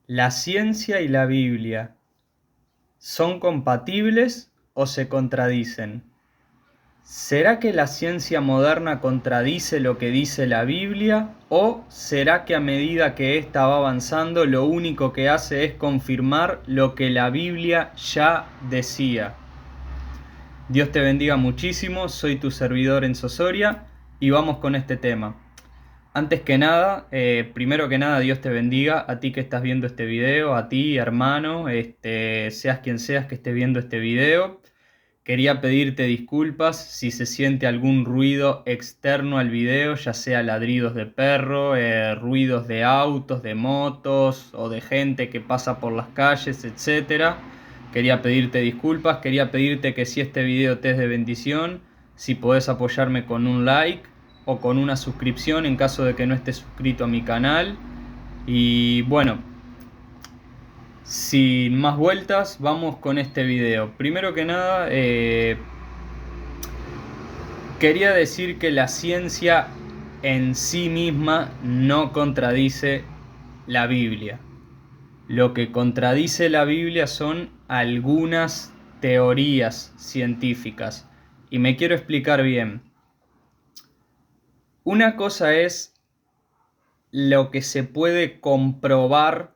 ¿La ciencia y la Biblia son compatibles o se contradicen? ¿Será que la ciencia moderna contradice lo que dice la Biblia o será que a medida que ésta va avanzando lo único que hace es confirmar lo que la Biblia ya decía? Dios te bendiga muchísimo, soy tu servidor Enzo Soria y vamos con este tema. Antes que nada, primero que nada, Dios te bendiga a ti que estás viendo este video, a ti, hermano, seas quien seas que estés viendo este video. Quería pedirte disculpas si se siente algún ruido externo al video, ya sea ladridos de perro, ruidos de autos, de motos o de gente que pasa por las calles, etcétera. Quería pedirte disculpas, quería pedirte que si este video te es de bendición, si podés apoyarme con un like o con una suscripción en caso de que no estés suscrito a mi canal. Y bueno, sin más vueltas, vamos con este video. Primero que nada, quería decir que la ciencia en sí misma no contradice la Biblia. Lo que contradice la Biblia son algunas teorías científicas. Y me quiero explicar bien. Una cosa es lo que se puede comprobar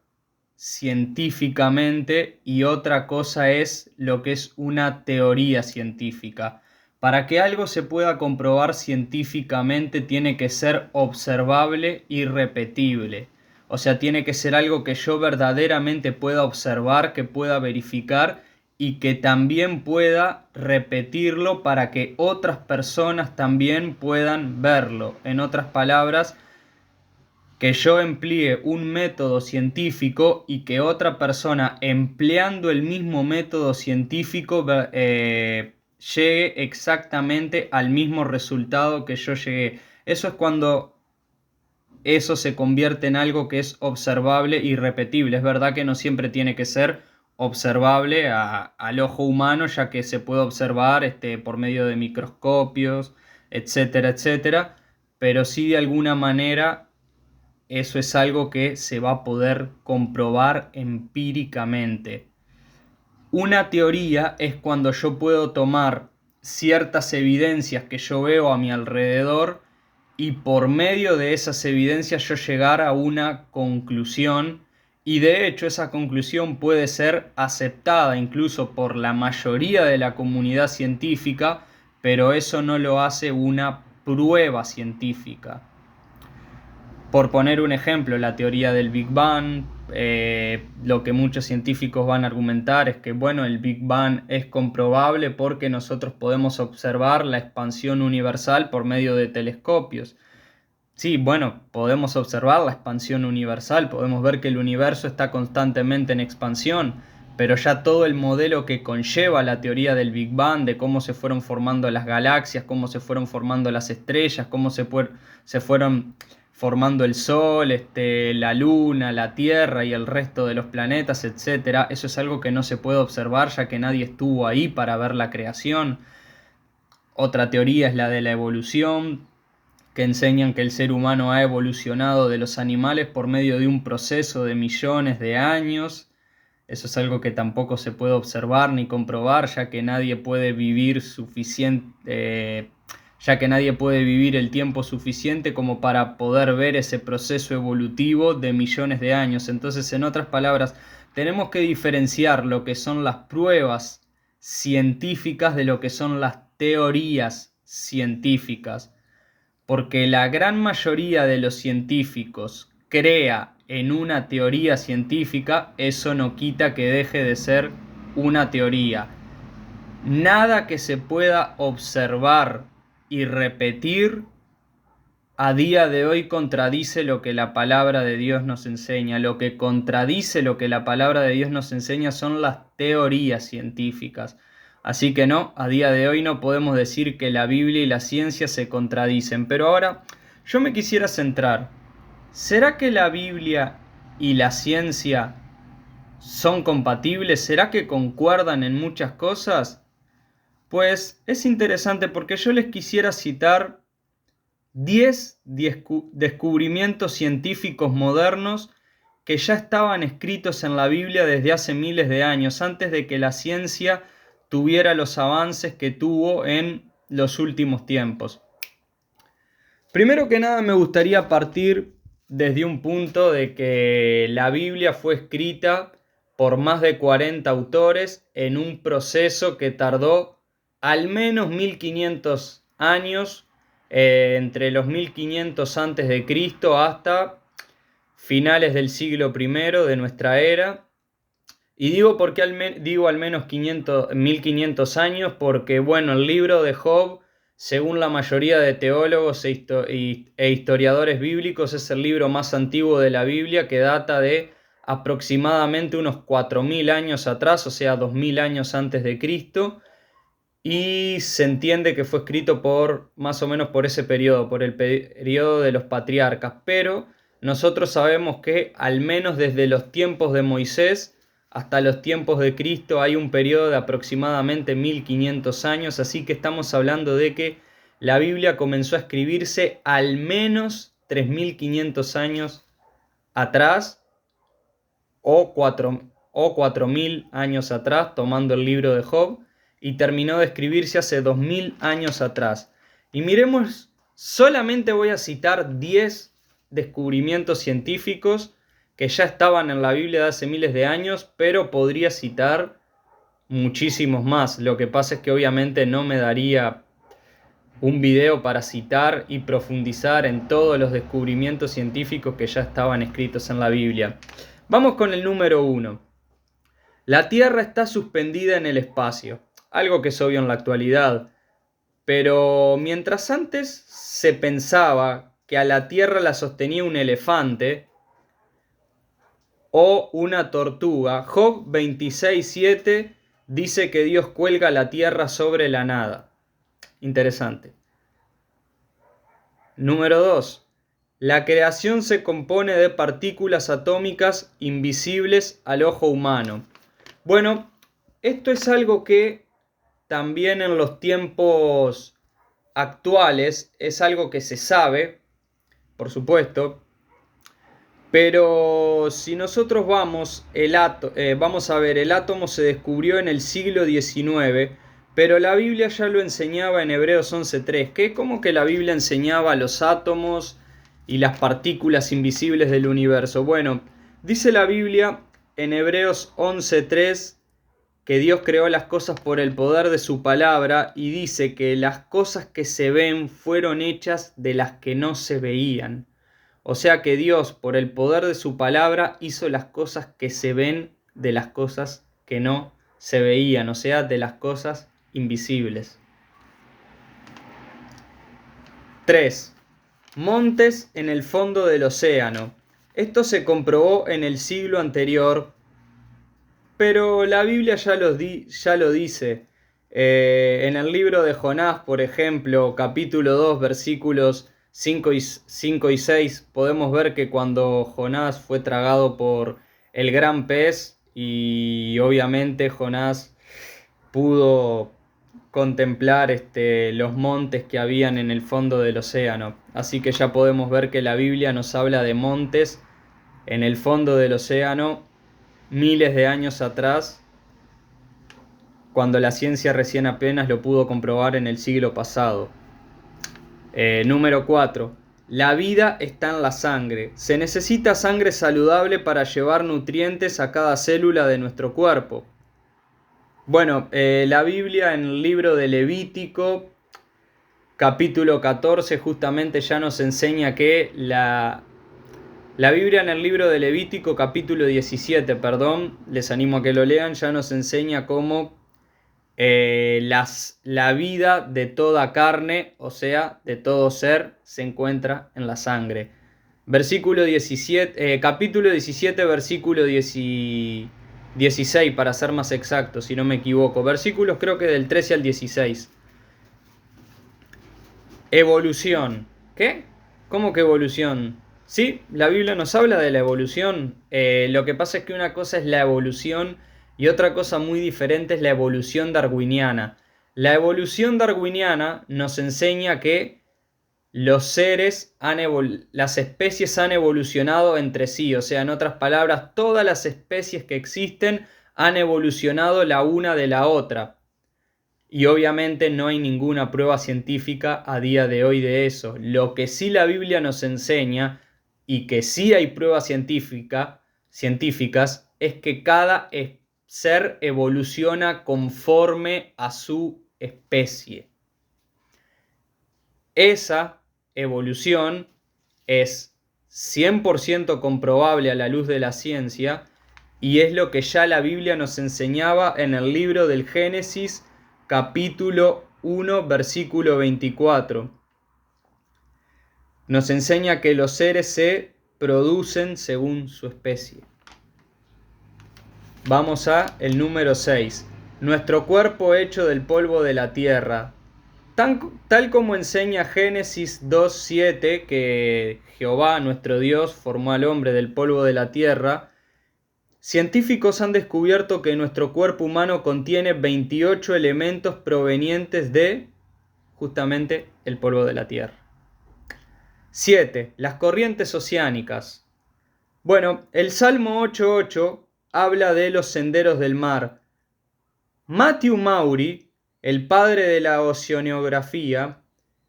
científicamente y otra cosa es lo que es una teoría científica. Para que algo se pueda comprobar científicamente tiene que ser observable y repetible. O sea, tiene que ser algo que yo verdaderamente pueda observar, que pueda verificar y que también pueda repetirlo para que otras personas también puedan verlo. En otras palabras, que yo emplee un método científico y que otra persona empleando el mismo método científico llegue exactamente al mismo resultado que yo llegué. Eso es cuando eso se convierte en algo que es observable y repetible. Es verdad que no siempre tiene que ser observable al ojo humano, ya que se puede observar por medio de microscopios, etcétera, etcétera, pero sí de alguna manera eso es algo que se va a poder comprobar empíricamente. Una teoría es cuando yo puedo tomar ciertas evidencias que yo veo a mi alrededor y por medio de esas evidencias yo llegar a una conclusión, y de hecho esa conclusión puede ser aceptada incluso por la mayoría de la comunidad científica, pero eso no lo hace una prueba científica. Por poner un ejemplo, la teoría del Big Bang, lo que muchos científicos van a argumentar es que bueno, el Big Bang es comprobable porque nosotros podemos observar la expansión universal por medio de telescopios. Sí, bueno, podemos observar la expansión universal, podemos ver que el universo está constantemente en expansión, pero ya todo el modelo que conlleva la teoría del Big Bang, de cómo se fueron formando las galaxias, cómo se fueron formando las estrellas, cómo se fueron formando el Sol, la Luna, la Tierra y el resto de los planetas, etcétera. Eso es algo que no se puede observar ya que nadie estuvo ahí para ver la creación. Otra teoría es la de la evolución, que enseñan que el ser humano ha evolucionado de los animales por medio de un proceso de millones de años. Eso es algo que tampoco se puede observar ni comprobar, ya que nadie puede vivir ya que nadie puede vivir el tiempo suficiente como para poder ver ese proceso evolutivo de millones de años. Entonces, en otras palabras, tenemos que diferenciar lo que son las pruebas científicas de lo que son las teorías científicas. Porque la gran mayoría de los científicos crea en una teoría científica, eso no quita que deje de ser una teoría. Nada que se pueda observar y repetir a día de hoy contradice lo que la palabra de Dios nos enseña. Lo que contradice lo que la palabra de Dios nos enseña son las teorías científicas. Así que no, a día de hoy no podemos decir que la Biblia y la ciencia se contradicen. Pero ahora yo me quisiera centrar. ¿Será que la Biblia y la ciencia son compatibles? ¿Será que concuerdan en muchas cosas? Pues es interesante porque yo les quisiera citar 10 descubrimientos científicos modernos que ya estaban escritos en la Biblia desde hace miles de años, antes de que la ciencia tuviera los avances que tuvo en los últimos tiempos. Primero que nada me gustaría partir desde un punto de que la Biblia fue escrita por más de 40 autores en un proceso que tardó al menos 1500 años, entre los 1500 antes de Cristo hasta finales del siglo I de nuestra era. Y digo digo al menos 1500 años porque, bueno, el libro de Job, según la mayoría de teólogos e historiadores bíblicos, es el libro más antiguo de la Biblia, que data de aproximadamente unos 4000 años atrás, o sea, 2000 años antes de Cristo, y se entiende que fue escrito por más o menos por ese periodo, por el periodo de los patriarcas, pero nosotros sabemos que al menos desde los tiempos de Moisés hasta los tiempos de Cristo hay un periodo de aproximadamente 1500 años, así que estamos hablando de que la Biblia comenzó a escribirse al menos 3500 años atrás o 4000 años atrás, tomando el libro de Job, y terminó de escribirse hace 2000 años atrás. Y miremos, solamente voy a citar 10 descubrimientos científicos que ya estaban en la Biblia de hace miles de años, pero podría citar muchísimos más. Lo que pasa es que obviamente no me daría un video para citar y profundizar en todos los descubrimientos científicos que ya estaban escritos en la Biblia. Vamos con el número 1. La Tierra está suspendida en el espacio, algo que es obvio en la actualidad, pero mientras antes se pensaba que a la Tierra la sostenía un elefante o una tortuga, Job 26:7 dice que Dios cuelga la tierra sobre la nada. Interesante. Número 2. La creación se compone de partículas atómicas invisibles al ojo humano. Bueno, esto es algo que también en los tiempos actuales es algo que se sabe, por supuesto. Pero si nosotros vamos a ver, el átomo se descubrió en el siglo XIX, pero la Biblia ya lo enseñaba en Hebreos 11:3, que es como que la Biblia enseñaba los átomos y las partículas invisibles del universo. Bueno, dice la Biblia en Hebreos 11:3 que Dios creó las cosas por el poder de su palabra, y dice que las cosas que se ven fueron hechas de las que no se veían. O sea que Dios, por el poder de su palabra, hizo las cosas que se ven de las cosas que no se veían, o sea, de las cosas invisibles. 3. Montes en el fondo del océano. Esto se comprobó en el siglo anterior, pero la Biblia ya lo dice. En el libro de Jonás, por ejemplo, capítulo 2, versículos 5 y 6, podemos ver que cuando Jonás fue tragado por el gran pez, y obviamente Jonás pudo contemplar los montes que habían en el fondo del océano. Así que ya podemos ver que la Biblia nos habla de montes en el fondo del océano miles de años atrás, cuando la ciencia recién apenas lo pudo comprobar en el siglo pasado. Número 4. La vida está en la sangre. Se necesita sangre saludable para llevar nutrientes a cada célula de nuestro cuerpo. Bueno, la Biblia en el libro de Levítico, capítulo 14, justamente ya nos enseña que la Biblia en el libro de Levítico, capítulo 17, les animo a que lo lean, ya nos enseña cómo la vida de toda carne, o sea, de todo ser, se encuentra en la sangre. Capítulo 17, versículo 16, para ser más exacto, si no me equivoco. Versículos creo que del 13 al 16. Evolución. ¿Qué? ¿Cómo que evolución? Sí, la Biblia nos habla de la evolución. Lo que pasa es que una cosa es la evolución y otra cosa muy diferente es la evolución darwiniana. La evolución darwiniana nos enseña que las especies han evolucionado entre sí, o sea, en otras palabras, todas las especies que existen han evolucionado la una de la otra. Y obviamente no hay ninguna prueba científica a día de hoy de eso. Lo que sí la Biblia nos enseña y que sí hay pruebas científicas es que cada ser evoluciona conforme a su especie. Esa evolución es 100% comprobable a la luz de la ciencia y es lo que ya la Biblia nos enseñaba en el libro del Génesis, capítulo 1, versículo 24. Nos enseña que los seres se producen según su especie. Vamos a el número 6. Nuestro cuerpo hecho del polvo de la tierra. Tal como enseña Génesis 2:7, que Jehová, nuestro Dios, formó al hombre del polvo de la tierra, científicos han descubierto que nuestro cuerpo humano contiene 28 elementos provenientes de, justamente, el polvo de la tierra. 7. Las corrientes oceánicas. Bueno, el Salmo 8:8 habla de los senderos del mar. Matthew Maury, el padre de la oceanografía,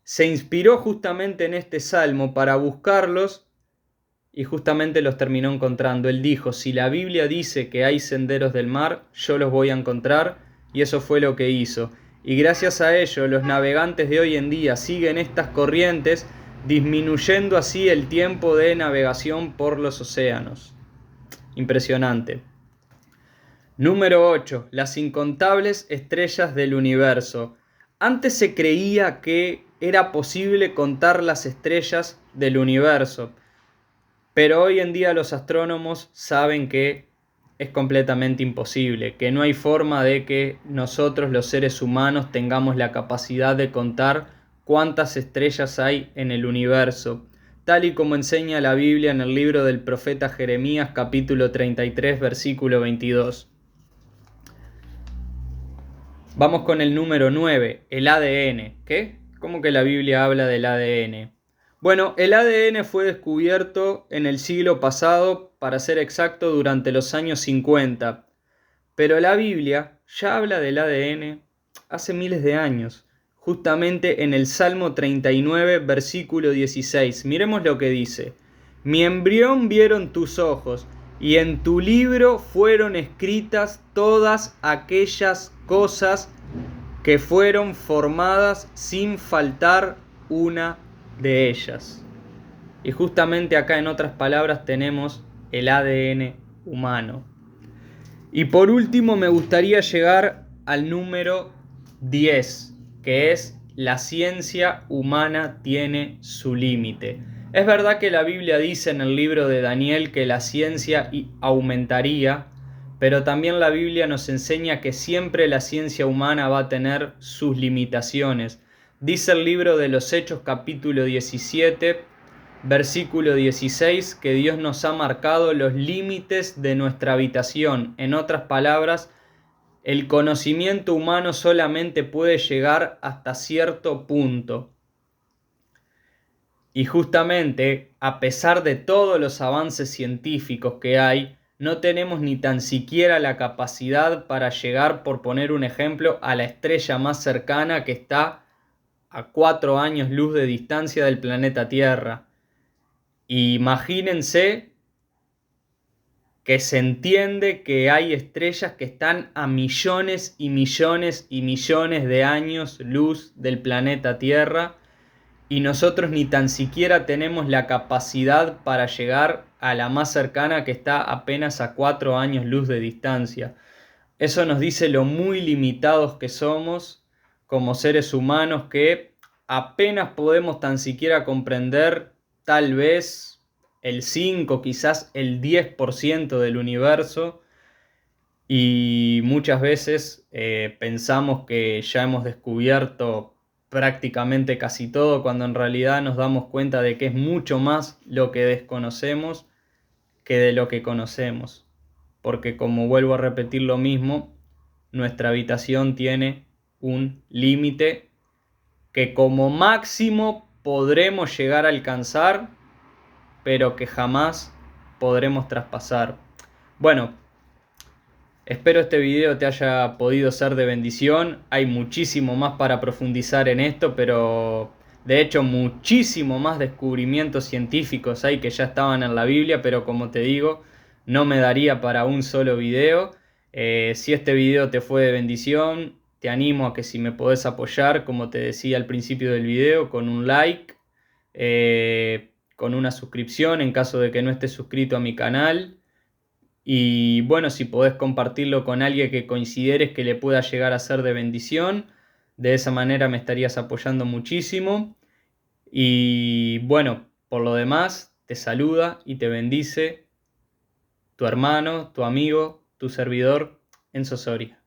se inspiró justamente en este salmo para buscarlos y justamente los terminó encontrando. Él dijo, si la Biblia dice que hay senderos del mar, yo los voy a encontrar, y eso fue lo que hizo. Y gracias a ello, los navegantes de hoy en día siguen estas corrientes, disminuyendo así el tiempo de navegación por los océanos. Impresionante. Número 8. Las incontables estrellas del universo. Antes se creía que era posible contar las estrellas del universo, pero hoy en día los astrónomos saben que es completamente imposible, que no hay forma de que nosotros los seres humanos tengamos la capacidad de contar cuántas estrellas hay en el universo, tal y como enseña la Biblia en el libro del profeta Jeremías capítulo 33 versículo 22. Vamos con el número 9, el ADN. ¿Qué? ¿Cómo que la Biblia habla del ADN? Bueno, el ADN fue descubierto en el siglo pasado, para ser exacto, durante los años 50. Pero la Biblia ya habla del ADN hace miles de años, justamente en el Salmo 39, versículo 16. Miremos lo que dice. Mi embrión vieron tus ojos, y en tu libro fueron escritas todas aquellas cosas que fueron formadas sin faltar una de ellas. Y justamente acá, en otras palabras, tenemos el ADN humano. Y por último me gustaría llegar al número 10, que es la ciencia humana tiene su límite. Es verdad que la Biblia dice en el libro de Daniel que la ciencia aumentaría, pero también la Biblia nos enseña que siempre la ciencia humana va a tener sus limitaciones. Dice el libro de los Hechos capítulo 17, versículo 16, que Dios nos ha marcado los límites de nuestra habitación. En otras palabras, el conocimiento humano solamente puede llegar hasta cierto punto. Y justamente, a pesar de todos los avances científicos que hay, no tenemos ni tan siquiera la capacidad para llegar, por poner un ejemplo, a la estrella más cercana, que está a 4 años luz de distancia del planeta Tierra. Imagínense que se entiende que hay estrellas que están a millones y millones y millones de años luz del planeta Tierra, y nosotros ni tan siquiera tenemos la capacidad para llegar a la más cercana, que está apenas a 4 años luz de distancia. Eso nos dice lo muy limitados que somos como seres humanos, que apenas podemos tan siquiera comprender tal vez el 5, quizás el 10% del universo, y muchas veces pensamos que ya hemos descubierto prácticamente casi todo, cuando en realidad nos damos cuenta de que es mucho más lo que desconocemos que de lo que conocemos. Porque, como vuelvo a repetir lo mismo, nuestra habitación tiene un límite que como máximo podremos llegar a alcanzar, pero que jamás podremos traspasar. Bueno, espero este video te haya podido ser de bendición. Hay muchísimo más para profundizar en esto, pero de hecho muchísimo más descubrimientos científicos hay que ya estaban en la Biblia, pero como te digo, no me daría para un solo video. Si este video te fue de bendición, te animo a que si me podés apoyar, como te decía al principio del video, con un like, con una suscripción en caso de que no estés suscrito a mi canal. Y bueno, si podés compartirlo con alguien que consideres que le pueda llegar a ser de bendición, de esa manera me estarías apoyando muchísimo. Y bueno, por lo demás, te saluda y te bendice tu hermano, tu amigo, tu servidor, Enzo Soria.